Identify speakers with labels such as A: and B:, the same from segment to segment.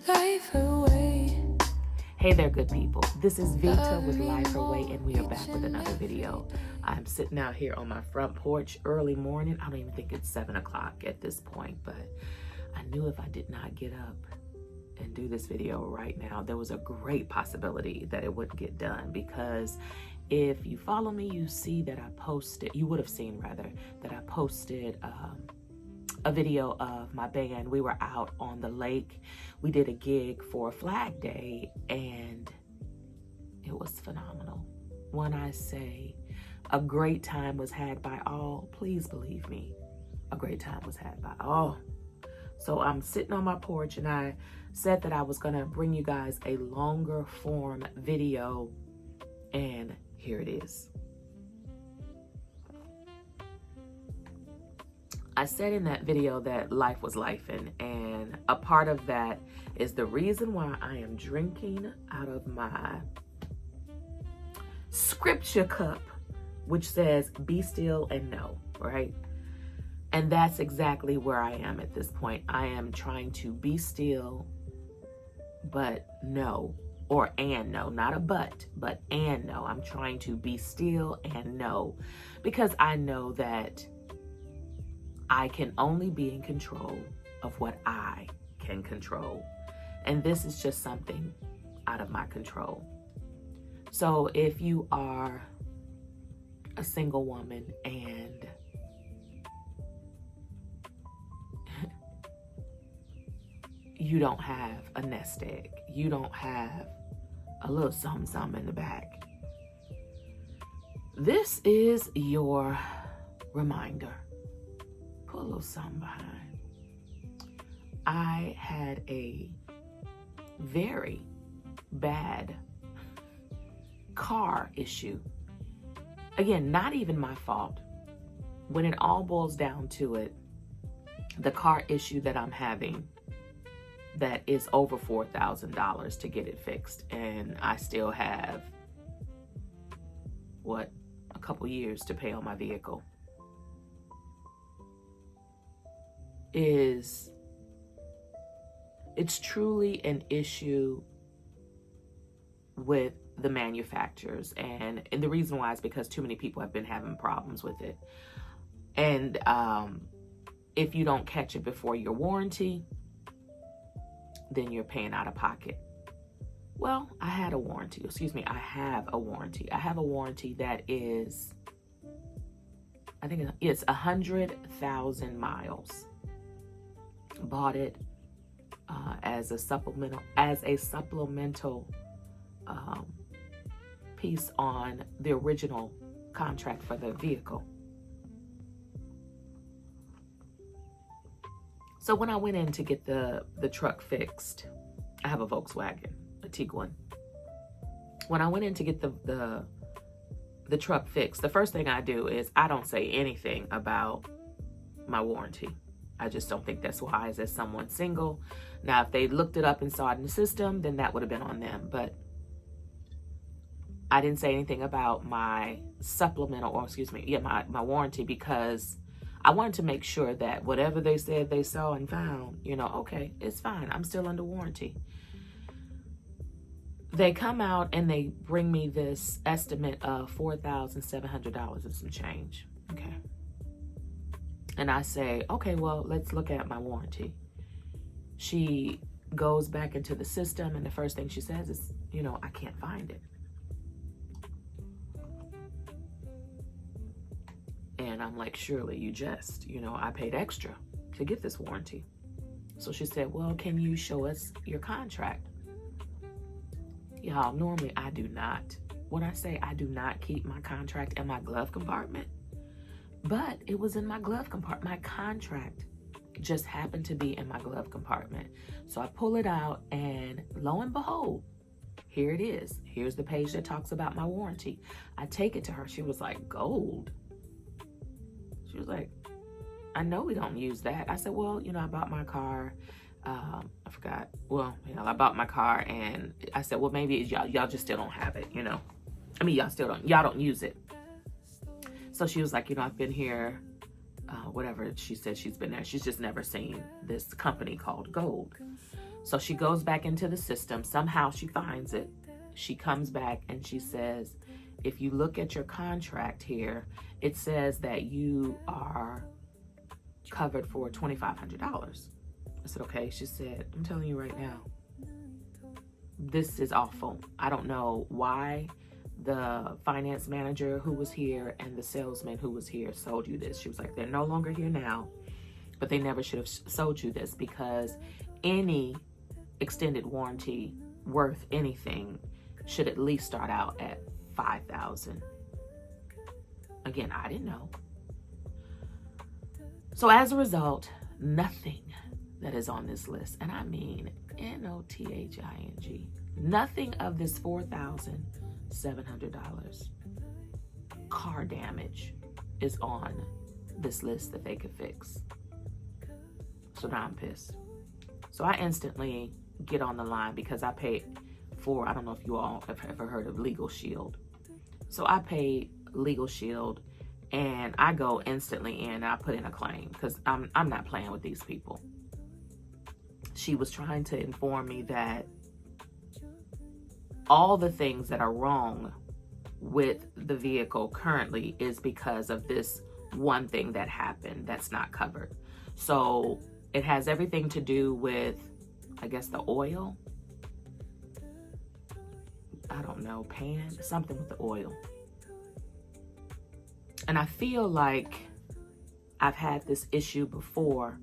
A: life away.
B: Hey there, good people. This is Vita with Life Her Way, and we are back with another video. I'm sitting out here on my front porch early morning. I don't even think it's 7 o'clock at this point, but I knew if I did not get up and do this video right now, there was a great possibility that it wouldn't get done, because if you follow me, you see that I posted, you would have seen rather, that I posted a video of my band. We were out on the lake. We did a gig for Flag Day, and it was phenomenal. When I say a great time was had by all, please believe me, a great time was had by all. So I'm sitting on my porch, and I said that I was gonna bring you guys a longer form video, and here it is. I said in that video that life was lifing, and a part of that is the reason why I am drinking out of my scripture cup, which says, be still and know, right? And that's exactly where I am at this point. I am trying to be still, but know, or and know, not a but and know. I'm trying to be still and know, because I know that I can only be in control of what I can control. And this is just something out of my control. So if you are a single woman and you don't have a nest egg, you don't have a little something in the back, this is your reminder. Put a little something behind. I had a very bad car issue. Again, not even my fault. When it all boils down to it, the car issue that I'm having, that is over $4,000 to get it fixed, and I still have, a couple years to pay on my vehicle, it's truly an issue with the manufacturers, and the reason why is because too many people have been having problems with it. And if you don't catch it before your warranty, then you're paying out of pocket. Well, I have a warranty. I have a warranty that is, I think it's 100,000 miles. Bought it as a supplemental piece on the original contract for the vehicle. So when I went in to get the truck fixed, I have a Volkswagen, a Tiguan. When I went in to get the truck fixed, the first thing I do is I don't say anything about my warranty. I just don't think that's wise as someone single. Now, if they looked it up and saw it in the system, then that would have been on them. But I didn't say anything about my my warranty, because I wanted to make sure that whatever they said they saw and found, okay, it's fine. I'm still under warranty. They come out and they bring me this estimate of $4,700 and some change. Okay. And I say, okay, well, let's look at my warranty. She goes back into the system, and the first thing she says is, I can't find it. And I'm like, surely you just, I paid extra to get this warranty. So she said, well, can you show us your contract? Y'all, normally I do not. When I say I do not keep my contract in my glove compartment, but it was in my glove compartment. My contract just happened to be in my glove compartment. So I pull it out, and lo and behold, here it is. Here's the page that talks about my warranty. I take it to her. She was like, gold? She was like, I know we don't use that. I said, well, I bought my car. I forgot. Well, I bought my car, and I said, well, maybe it's y'all just still don't have it, I mean, y'all don't use it. So she was like, I've been here whatever she said she's been there. She's just never seen this company called Gold. So she goes back into the system. Somehow she finds it. She comes back and she says, if you look at your contract here, it says that you are covered for $2,500. I said, okay. She said, I'm telling you right now, this is awful. I don't know why the finance manager who was here and the salesman who was here sold you this. She was like, they're no longer here now, but they never should have sold you this, because any extended warranty worth anything should at least start out at $5,000. Again, I didn't know. So as a result, nothing that is on this list, and I mean NOTHING, nothing of this $4,700 car damage is on this list that they could fix. So now I'm pissed. So I instantly get on the line because I paid for, I don't know if you all have ever heard of Legal Shield. So I paid Legal Shield and I go instantly in and I put in a claim because I'm not playing with these people. She was trying to inform me that all the things that are wrong with the vehicle currently is because of this one thing that happened that's not covered. So it has everything to do with, I guess, the oil. I don't know, pan, something with the oil. And I feel like I've had this issue before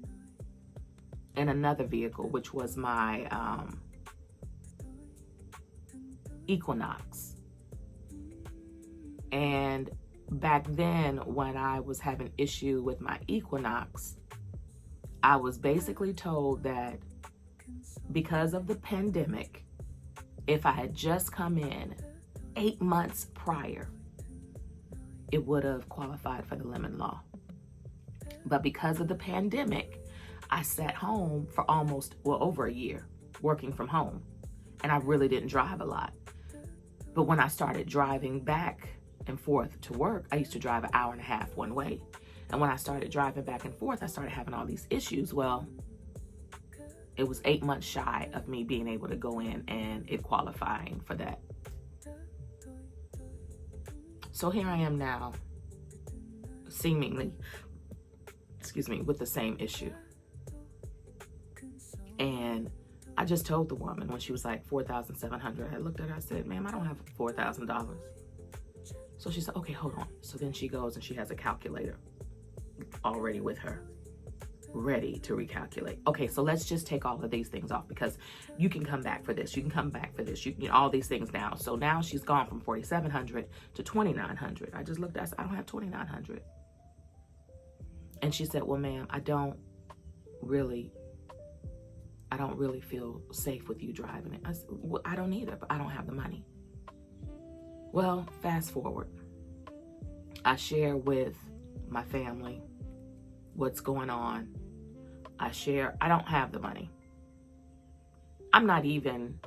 B: in another vehicle, which was my Equinox. And back then when I was having issue with my Equinox, I was basically told that because of the pandemic, if I had just come in 8 months prior, it would have qualified for the lemon law. But because of the pandemic, I sat home for over a year working from home, and I really didn't drive a lot. But when I started driving back and forth to work, I used to drive an hour and a half one way. And when I started driving back and forth, I started having all these issues. Well, it was 8 months shy of me being able to go in and it qualifying for that. So here I am now, seemingly, with the same issue. And I just told the woman when she was like $4,700, I looked at her, I said, ma'am, I don't have $4,000. So she said, okay, hold on. So then she goes and she has a calculator already with her, ready to recalculate. Okay, so let's just take all of these things off because you can come back for this. You can come back for this. You can all these things now. So now she's gone from $4,700 to $2,900. I just looked at her, I said, I don't have $2,900. And she said, well, ma'am, I don't really feel safe with you driving it. I said, well, I don't either, but I don't have the money. Well, fast forward. I share with my family what's going on. I don't have the money. I'm not even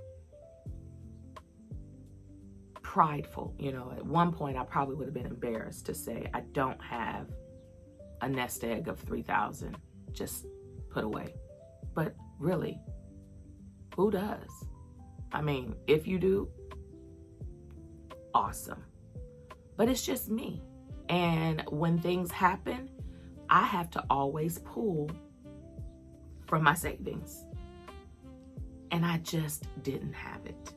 B: prideful. At one point I probably would have been embarrassed to say I don't have a nest egg of 3,000 just put away. But really, who does? I mean, if you do, awesome. But it's just me. And when things happen, I have to always pull from my savings. And I just didn't have it.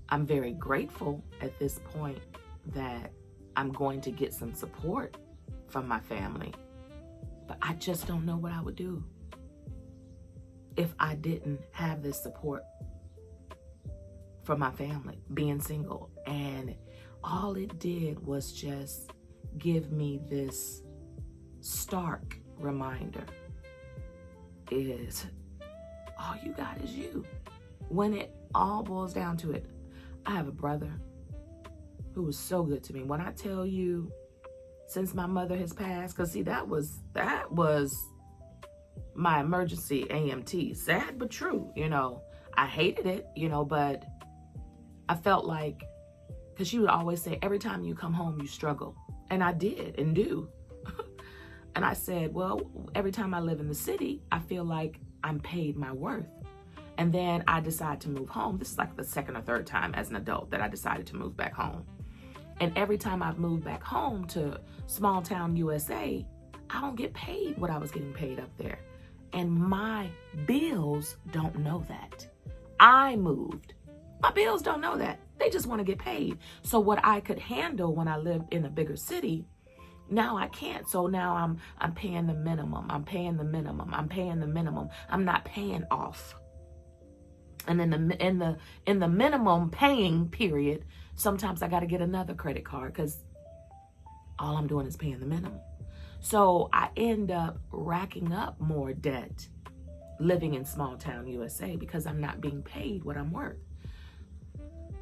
B: I'm very grateful at this point that I'm going to get some support from my family. But I just don't know what I would do if I didn't have this support from my family, being single. And all it did was just give me this stark reminder is all you got is you. When it all boils down to it, I have a brother who was so good to me. When I tell you, since my mother has passed, because see, that was my emergency AMT. Sad but true, I hated it, but I felt like, because she would always say, every time you come home, you struggle. And I did and do. And I said, well, every time I live in the city, I feel like I'm paid my worth. And then I decide to move home. This is like the second or third time as an adult that I decided to move back home. And every time I've moved back home to small town USA, I don't get paid what I was getting paid up there. And my bills don't know that. I moved. My bills don't know that. They just want to get paid. So what I could handle when I lived in a bigger city, now I can't. So now I'm paying the minimum. I'm paying the minimum. I'm paying the minimum. I'm not paying off. And then in the minimum paying period, sometimes I got to get another credit card because all I'm doing is paying the minimum. So I end up racking up more debt living in small town USA because I'm not being paid what I'm worth.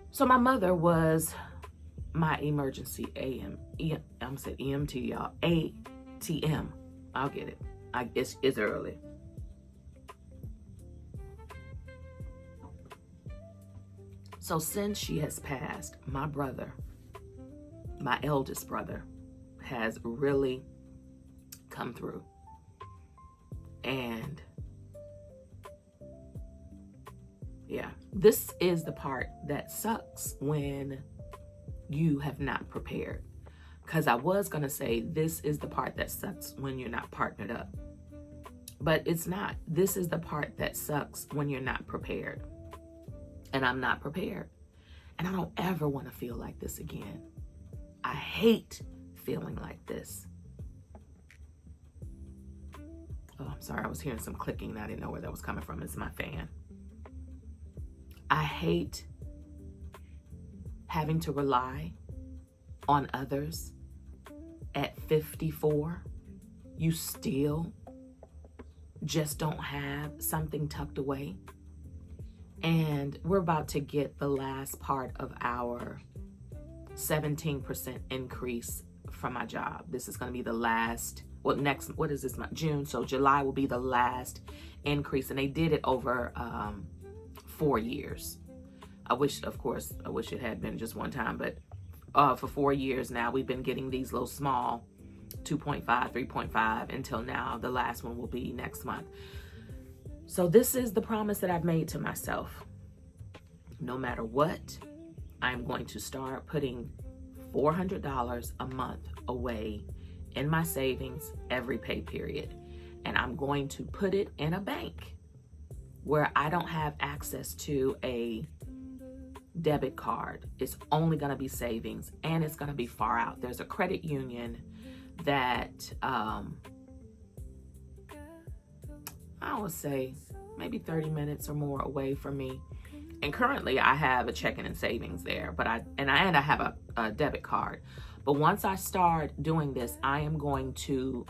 B: So my mother was my emergency I'm saying EMT, y'all. ATM. I'll get it. It's early. So since she has passed, my brother, my eldest brother, has really come through. And yeah, this is the part that sucks when you have not prepared. Because I was going to say this is the part that sucks when you're not partnered up. But it's not. This is the part that sucks when you're not prepared. And I'm not prepared. And I don't ever want to feel like this again. I hate feeling like this. Oh, I'm sorry. I was hearing some clicking and I didn't know where that was coming from. It's my fan. I hate having to rely on others. At 54, you still just don't have something tucked away. And we're about to get the last part of our 17% increase from my job. This is going to be the last, what is this month? June. So July will be the last increase. And they did it over 4 years. I wish it had been just one time, but for 4 years now, we've been getting these little small 2.5, 3.5 until now. The last one will be next month. So this is the promise that I've made to myself. No matter what, I'm going to start putting $400 a month away in my savings every pay period. And I'm going to put it in a bank where I don't have access to a debit card. It's only going to be savings, and it's going to be far out. There's a credit union that I would say maybe 30 minutes or more away from me. And currently I have a checking and savings there, but I have a debit card. But once I start doing this, I am going to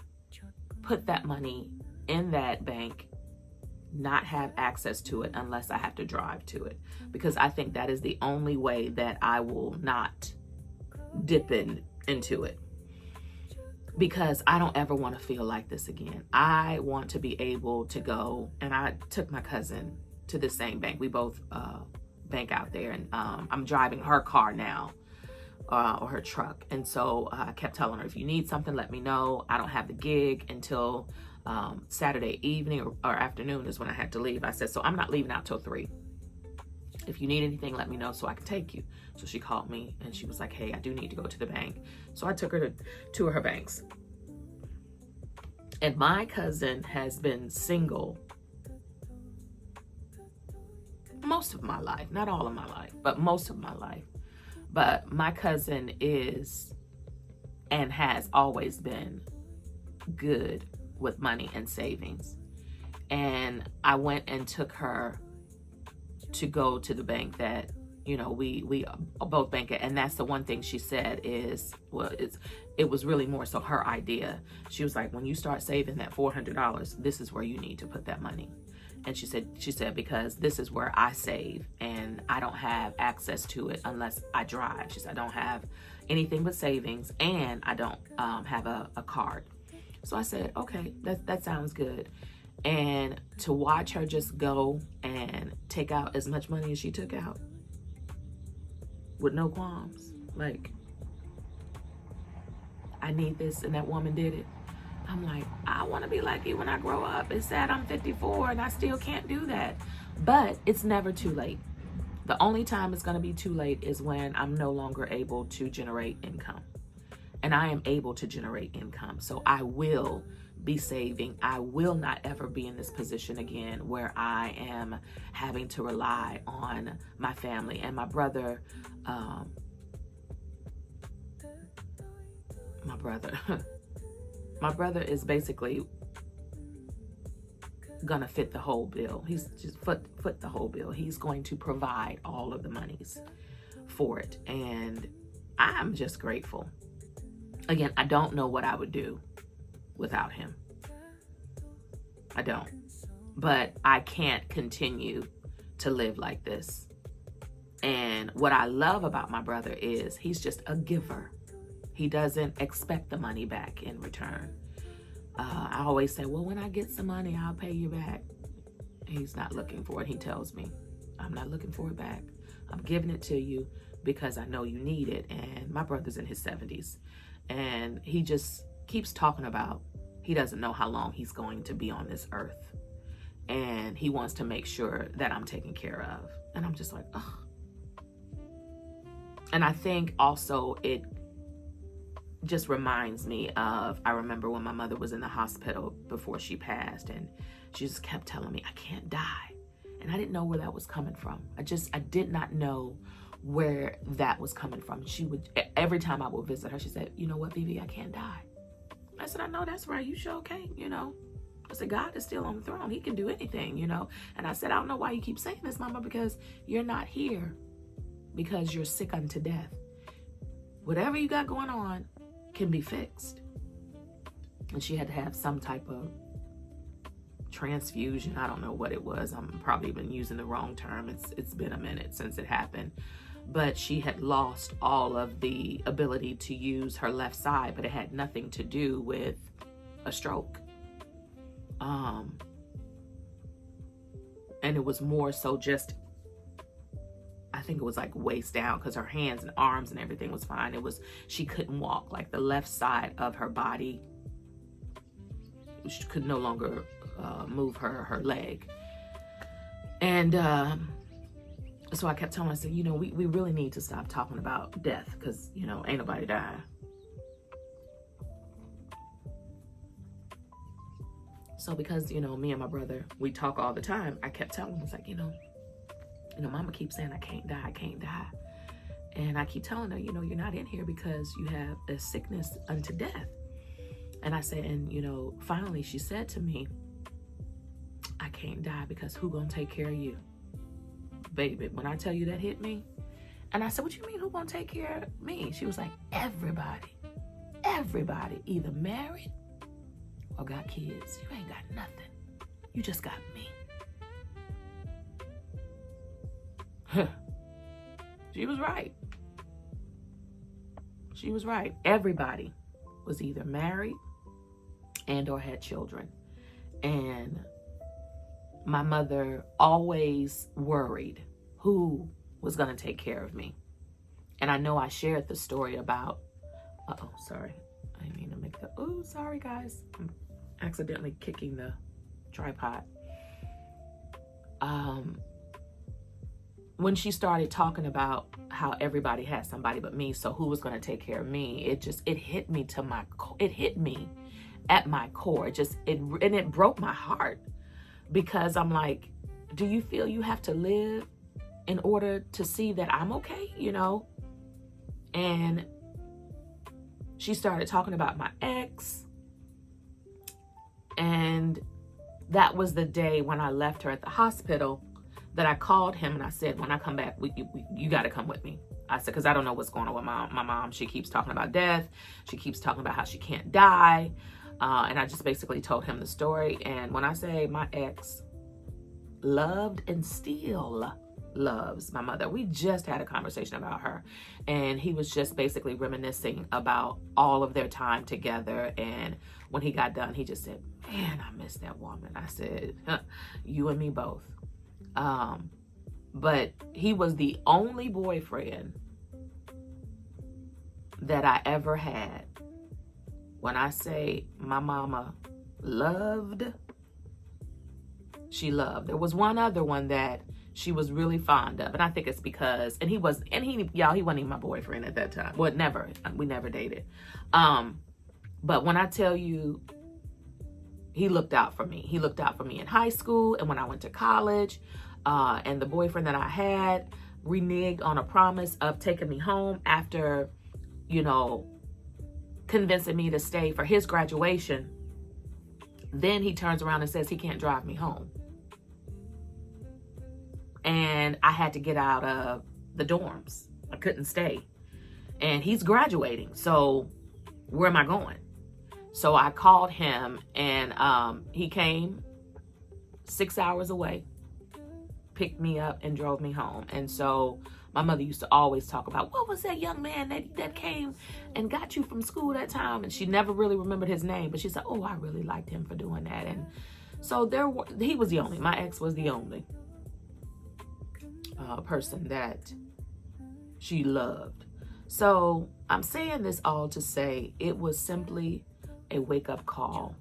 B: put that money in that bank, not have access to it unless I have to drive to it, because I think that is the only way that I will not dip into it, because I don't ever want to feel like this again. I want to be able to go, and I took my cousin to the same bank. We both bank out there, and I'm driving her car now, or her truck. And so I kept telling her, if you need something, let me know. I don't have the gig until Saturday evening or afternoon is when I had to leave. I said, so I'm not leaving out till 3. If you need anything, let me know so I can take you. So she called me and she was like, hey, I do need to go to the bank. So I took her to 2 of her banks. And my cousin has been single most of my life, not all of my life, but most of my life. But my cousin is and has always been good with money and savings. And I went and took her to go to the bank that, you know, we both bank at. And that's the one thing she said is, well, it was really more so her idea. She was like, when you start saving that $400, this is where you need to put that money. And she said, because this is where I save and I don't have access to it unless I drive. She said, I don't have anything but savings and I don't have a card. So I said, okay, that sounds good. And to watch her just go and take out as much money as she took out with no qualms, like, I need this, and that woman did it. I'm like, I want to be like you when I grow up. It's sad I'm 54 and I still can't do that. But it's never too late. The only time it's going to be too late is when I'm no longer able to generate income. And I am able to generate income. So I will be saving. I will not ever be in this position again where I am having to rely on my family. And my brother, my brother is basically gonna fit the whole bill. He's just foot the whole bill. He's going to provide all of the monies for it. And I'm just grateful. Again, I don't know what I would do without him. I don't. But I can't continue to live like this. And what I love about my brother is he's just a giver. He doesn't expect the money back in return. I always say, well, when I get some money, I'll pay you back. He's not looking for it. He tells me, I'm not looking for it back. I'm giving it to you because I know you need it. And my brother's in his 70s. And he just keeps talking about he doesn't know how long he's going to be on this earth. And he wants to make sure that I'm taken care of. And I'm just like, oh. And I think also it just reminds me of, I remember when my mother was in the hospital before she passed, and she just kept telling me, I can't die. And I didn't know where that was coming from. I did not know where that was coming from. She would, every time I would visit her, she said, you know what, Vivi, I can't die. I said, I know that's right. You sure can't, I said, God is still on the throne. He can do anything, And I said, I don't know why you keep saying this, Mama, because you're not here because you're sick unto death. Whatever you got going on can be fixed. And she had to have some type of transfusion. I don't know what it was. I'm probably been using the wrong term. It's been a minute since it happened. But she had lost all of the ability to use her left side, but it had nothing to do with a stroke. And it was more so just, I think it was like waist down, because her hands and arms and everything was fine. She couldn't walk, like the left side of her body. She could no longer move her leg. And so I kept telling her, I said, we really need to stop talking about death, because, ain't nobody dying. So because, me and my brother, we talk all the time, I kept telling him, it's like, Mama keeps saying, I can't die. And I keep telling her, you're not in here because you have a sickness unto death. And I said, and, finally she said to me, I can't die because who gonna take care of you? Baby, when I tell you that hit me, and I said, what you mean, who gonna take care of me? She was like, everybody, either married or got kids. You ain't got nothing. You just got me. She was right. She was right. Everybody was either married and or had children. And my mother always worried who was going to take care of me. And I know I shared the story about, sorry. I didn't mean to make the, sorry guys. I'm accidentally kicking the tripod. When she started talking about how everybody had somebody but me, so who was going to take care of me, it hit me it hit me at my core. It broke my heart, because I'm like, do you feel you have to live in order to see that I'm okay, And she started talking about my ex, and that was the day when I left her at the hospital that I called him and I said, when I come back, you got to come with me. I said, because I don't know what's going on with my mom. She keeps talking about death. She keeps talking about how she can't die. And I just basically told him the story. And when I say my ex loved and still loves my mother, we just had a conversation about her. And he was just basically reminiscing about all of their time together. And when he got done, he just said, man, I miss that woman. I said, you and me both. But he was the only boyfriend that I ever had When I say my mama loved, she loved. There was one other one that she was really fond of, and I think it's because, y'all, he wasn't even my boyfriend at that time. Well, we never dated. But when I tell you, he looked out for me. He looked out for me in high school and when I went to college. And the boyfriend that I had reneged on a promise of taking me home after, convincing me to stay for his graduation. Then he turns around and says he can't drive me home. And I had to get out of the dorms. I couldn't stay. And he's graduating. So where am I going? So I called him and he came 6 hours away, picked me up and drove me home. And so my mother used to always talk about, what was that young man that came and got you from school that time? And she never really remembered his name, but she said, oh, I really liked him for doing that. And so he was the only, my ex was the only person that she loved. So I'm saying this all to say it was simply a wake-up call.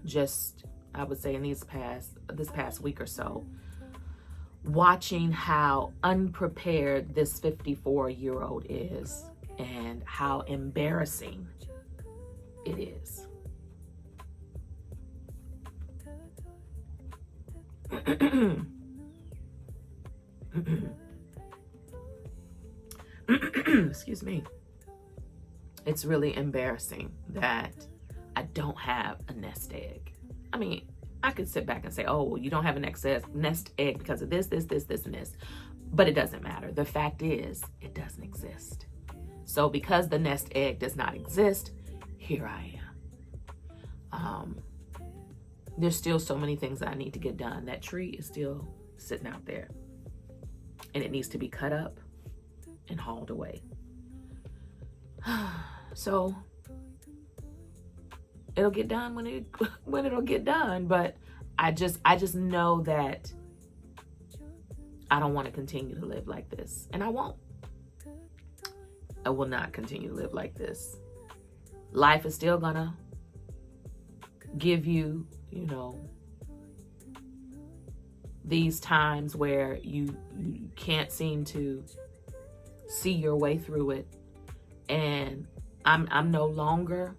B: Just, I would say in this past week or so, watching how unprepared this 54-year-old is and how embarrassing it is. Excuse me. It's really embarrassing that I don't have a nest egg. I mean, I could sit back and say, oh, well, you don't have a nest egg because of this, and this. But it doesn't matter. The fact is, it doesn't exist. So because the nest egg does not exist, here I am. There's still so many things that I need to get done. That tree is still sitting out there. And it needs to be cut up and hauled away. So it'll get done when it'll get done. But I just know that I don't want to continue to live like this. And I won't. I will not continue to live like this. Life is still gonna give you, these times where you can't seem to see your way through it. And I'm no longer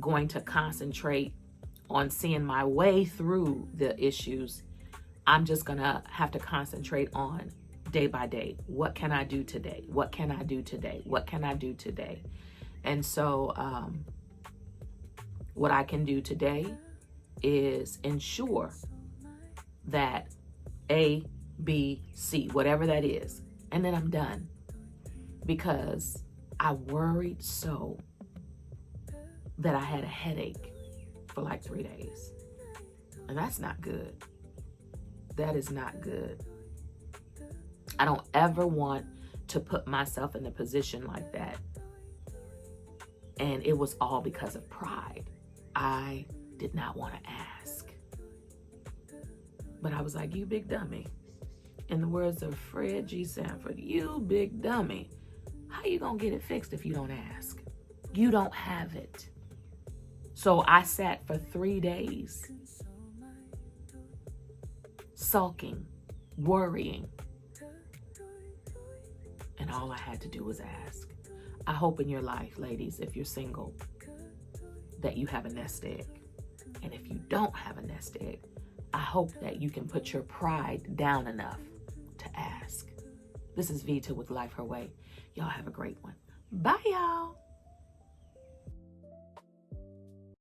B: going to concentrate on seeing my way through the issues. I'm just gonna have to concentrate on day by day. What can I do today? What can I do today? What can I do today? And so what I can do today is ensure that A, B, C, whatever that is, and then I'm done. Because I worried so that I had a headache for like 3 days. And that's not good. That is not good. I don't ever want to put myself in a position like that. And it was all because of pride. I did not want to ask. But I was like, you big dummy. In the words of Fred G. Sanford, you big dummy. How you gonna get it fixed if you don't ask? You don't have it. So I sat for 3 days sulking, worrying. And all I had to do was ask. I hope in your life, ladies, if you're single, that you have a nest egg. And if you don't have a nest egg, I hope that you can put your pride down enough to ask. This is Vita with Life Her Way. Y'all have a great one. Bye, y'all.